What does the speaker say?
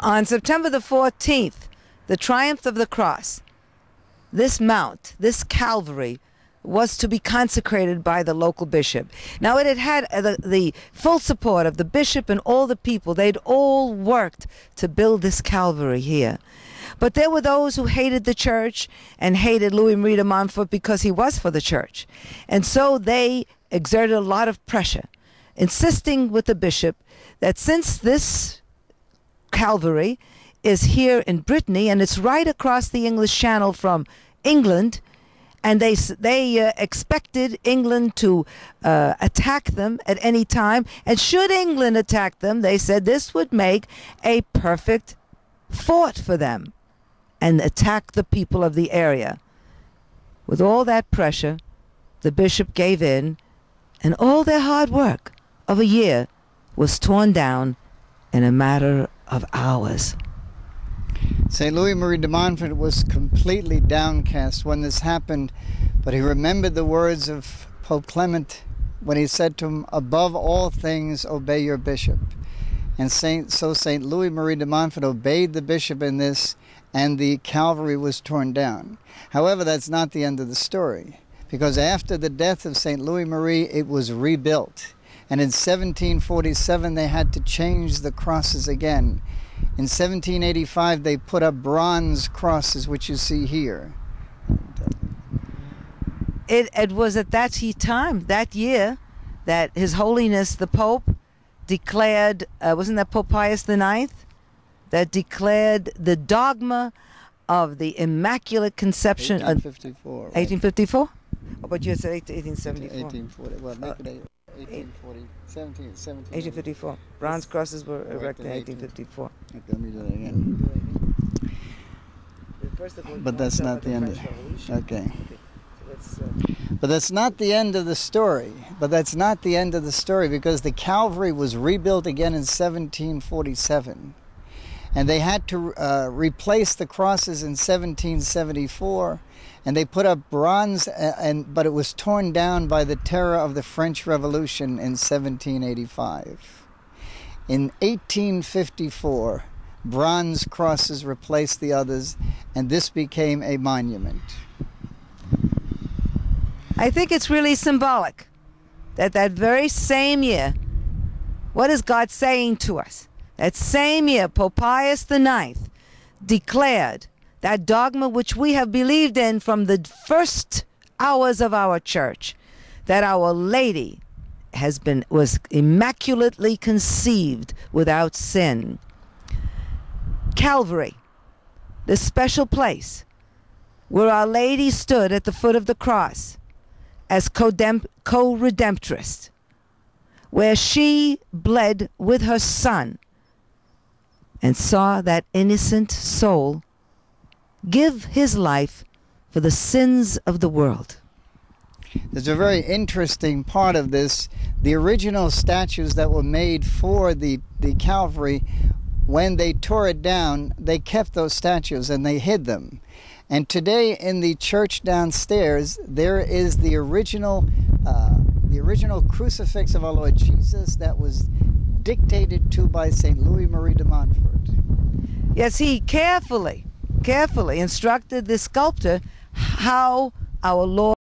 On September the 14th, the triumph of the cross, this mount, this Calvary, was to be consecrated by the local bishop. Now, it had the full support of the bishop and all the people. They'd all worked to build this Calvary here. But there were those who hated the church and hated Louis Marie de Montfort because he was for the church. And so they exerted a lot of pressure, insisting with the bishop that since this Calvary is here in Brittany and it's right across the English Channel from England, and they expected England to attack them at any time. And should England attack them, they said this would make a perfect fort for them and attack the people of the area. With all that pressure, the bishop gave in, and all their hard work of a year was torn down in a matter of hours. St. Louis Marie de Montfort was completely downcast when this happened, but he remembered the words of Pope Clement when he said to him, "Above all things, obey your bishop." And so St. Louis Marie de Montfort obeyed the bishop in this, and the Calvary was torn down. However, that's not the end of the story, because after the death of St. Louis Marie, it was rebuilt. And in 1747, they had to change the crosses again. In 1785, they put up bronze crosses, which you see here. It was at that time, that year, that His Holiness the Pope declared, wasn't that Pope Pius IX? That declared the dogma of the Immaculate Conception. 1854. Right? 1854? Oh, but you said 1874. 1840. Well, make it 1840. 1854. Bronze crosses were erected in 1854. Okay, let me do that again. But that's not the end of it. Okay. But that's not the end of the story. Because the Calvary was rebuilt again in 1747. And they had to replace the crosses in 1774. And they put up bronze, but it was torn down by the terror of the French Revolution in 1785. In 1854, bronze crosses replaced the others, and this became a monument. I think it's really symbolic that that very same year, what is God saying to us? That same year, Pope Pius IX declared that dogma which we have believed in from the first hours of our church, that Our Lady was immaculately conceived without sin. Calvary, this special place where Our Lady stood at the foot of the cross as co-redemptress, where she bled with her Son and saw that innocent soul give his life for the sins of the world. There's a very interesting part of this. The original statues that were made for the Calvary, when they tore it down, they kept those statues and they hid them. And today in the church downstairs, there is the original crucifix of our Lord Jesus that was dictated to by St. Louis Marie de Montfort. Yes, he carefully instructed the sculptor how our Lord